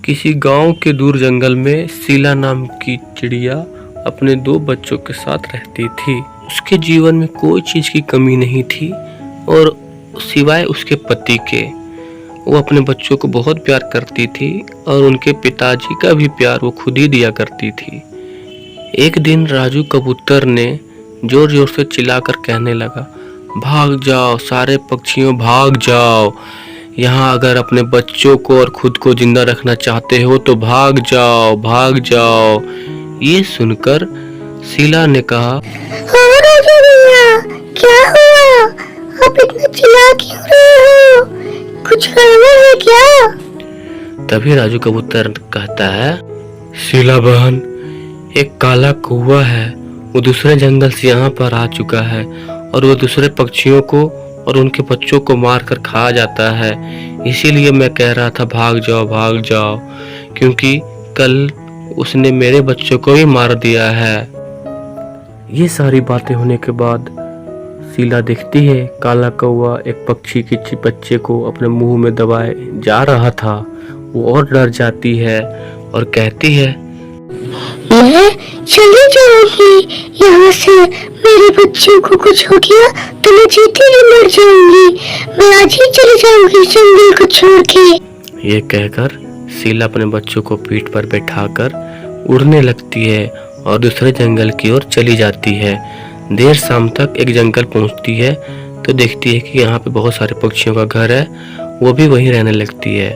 किसी गांव के दूर जंगल में शीला नाम की चिड़िया अपने 2 बच्चों के साथ रहती थी। उसके जीवन में कोई चीज की कमी नहीं थी और सिवाय उसके पति के। वो अपने बच्चों को बहुत प्यार करती थी और उनके पिताजी का भी प्यार वो खुद ही दिया करती थी। एक दिन राजू कबूतर ने जोर जोर से चिल्लाकर कहने लगा, भाग जाओ सारे पक्षियों, भाग जाओ। यहाँ अगर अपने बच्चों को और खुद को जिंदा रखना चाहते हो तो भाग जाओ, भाग जाओ। ये सुनकर शीला ने कहा, राजू भैया, क्या हुआ? आप इतना चिल्ला क्यों रहे हो? कुछ गड़बड़ है क्या? तभी राजू कबूतर कहता है, शीला बहन, एक काला कौवा है, वो दूसरे जंगल से यहाँ पर आ चुका है और वो दूसरे पक्षियों को और उनके बच्चों को मार कर खा जाता है। इसीलिए मैं कह रहा था भाग जाओ, भाग जाओ, क्योंकि कल उसने मेरे बच्चों को ही मार दिया है। ये सारी बातें होने के बाद शीला देखती है काला कौवा एक पक्षी के बच्चे को अपने मुंह में दबाए जा रहा था। वो और डर जाती है और कहती है, मैं चली जाऊंगी यहाँ से। मेरे बच्चों को कुछ हो गया तो मैं जीती ही मर जाऊंगी। मैं आज ही चली जाऊंगी जंगल को छोड़ के। ये कहकर शीला अपने बच्चों को पीठ पर बैठाकर उड़ने लगती है और दूसरे जंगल की ओर चली जाती है। देर शाम तक एक जंगल पहुंचती है तो देखती है कि यहाँ पे बहुत सारे पक्षियों का घर है, वो भी वहीं रहने लगती है।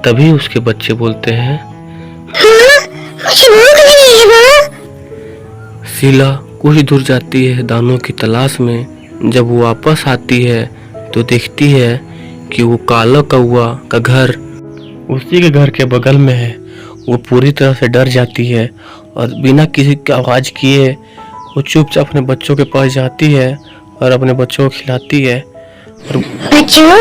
तभी उसके बच्चे बोलते हैं, मुझे भूख लगी है माँ। शीला कुछ दूर जाती है दानों की तलाश में। जब वो वापस आती है तो देखती है कि वो काला कौवा का घर उसी के घर के बगल में है। वो पूरी तरह से डर जाती है और बिना किसी की आवाज किए वो चुपचाप अपने बच्चों के पास जाती है और अपने बच्चों को खिलाती है। और बच्चों,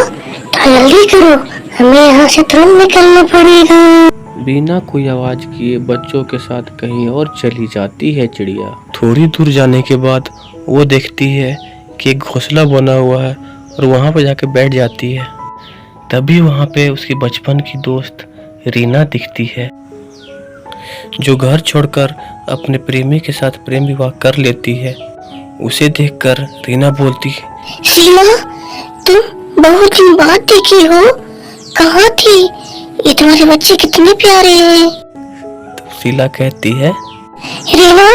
जल्दी करो, हमें यहाँ से तुरंत निकलना पड़ेगा। बिना कोई आवाज किए बच्चों के साथ कहीं और चली जाती है चिड़िया। थोड़ी दूर जाने के बाद वो देखती है कि एक घोंसला बना हुआ है और वहां पर जाके बैठ जाती है। तभी वहां पे उसकी बचपन की दोस्त रीना दिखती है, जो घर छोड़कर अपने प्रेमी के साथ प्रेम विवाह कर लेती है। उसे देखकर रीना बोलती है, शीला, तुम बहुत दिन बाद दिखी हो, कहाँ थी? ये तुम्हारे बच्चे कितने प्यारे हैं। तो शीला कहती है, रीना,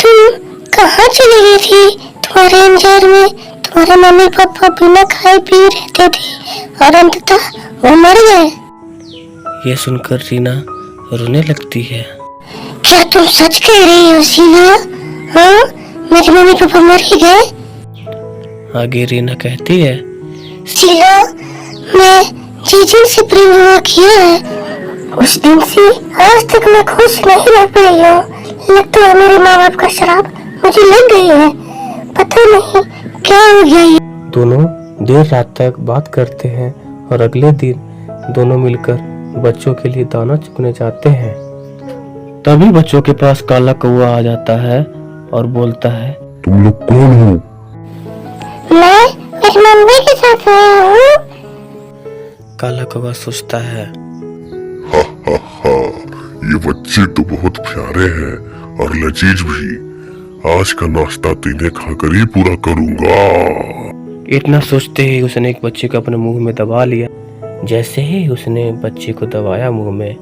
तुम कहाँ चली गई थी? तुम्हारे अंजार में तुम्हारे मम्मी पापा बिना खाए पिए रहते थे और अंततः वो मर गए। ये सुनकर रीना रोने लगती है। क्या तुम सच कह रही हो शीला? हाँ, मेरे मम्मी पापा मर ही गए। आगे रीना कहती है, शीला, मैं जिस दिन से प्रेम विवाह किया है उस दिन से आज तक मैं खुश नहीं रह पाई हूँ। लगता है मेरे माँ बाप का श्राप मुझे लग गई है। पता नहीं क्या हो गया ये। दोनों देर रात तक बात करते हैं और अगले दिन दोनों मिलकर बच्चों के लिए दाना चुगने जाते हैं। तभी बच्चों के पास काला कौवा आ जाता है और बोलता है, तुम लोग कौन हो? मैं मेरी मम्मी के साथ आया हूँ। काला कौवा सोचता है, ये बच्चे तो बहुत प्यारे हैं और लजीज भी। आज का नाश्ता तो इन्हें खाकर ही पूरा करूंगा। इतना सोचते ही उसने एक बच्चे को अपने मुंह में दबा लिया। जैसे ही उसने बच्चे को दबाया मुंह में,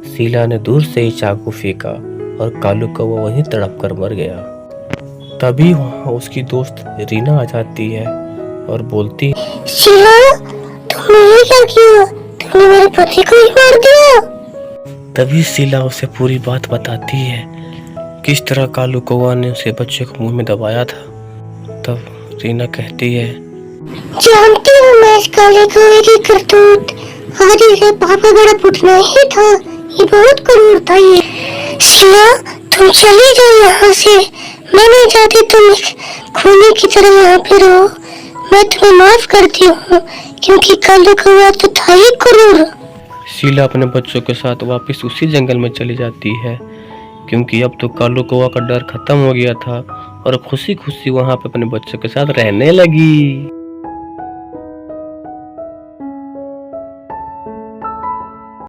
शीला ने दूर से ही चाकू फेंका और कालू कौवा वहीं तड़प कर मर गया। तभी वहाँ उसकी दोस्त रीना आ जाती है और बोलती, शीला, तुमने ये क्या किया? तुमने मेरे पति को ही मार दिया। तभी शीला उसे पूरी बात बताती है, किस तरह कालू कौवा ने उसे बच्चे को मुंह में दबाया था। तब रीना कहती है, जानती हूँ मैं इस काले कौवे की करतूत। आज इसका पापा बड़ा पुतना ही था। ये बहुत क्रूर था ये। शीला, तुम चली जाओ यहाँ से। मैं नहीं चाहती तुम खूनी की तरह यहाँ पे रहो। मैं तुम्हें माफ करती हूँ क्योंकि कालू कौवा तो था ही क्रूर। शीला अपने बच्चों के साथ वापस उसी जंगल में चली जाती है, क्योंकि अब तो कालू कौवा का डर खत्म हो गया था और खुशी खुशी वहां पे अपने बच्चों के साथ रहने लगी।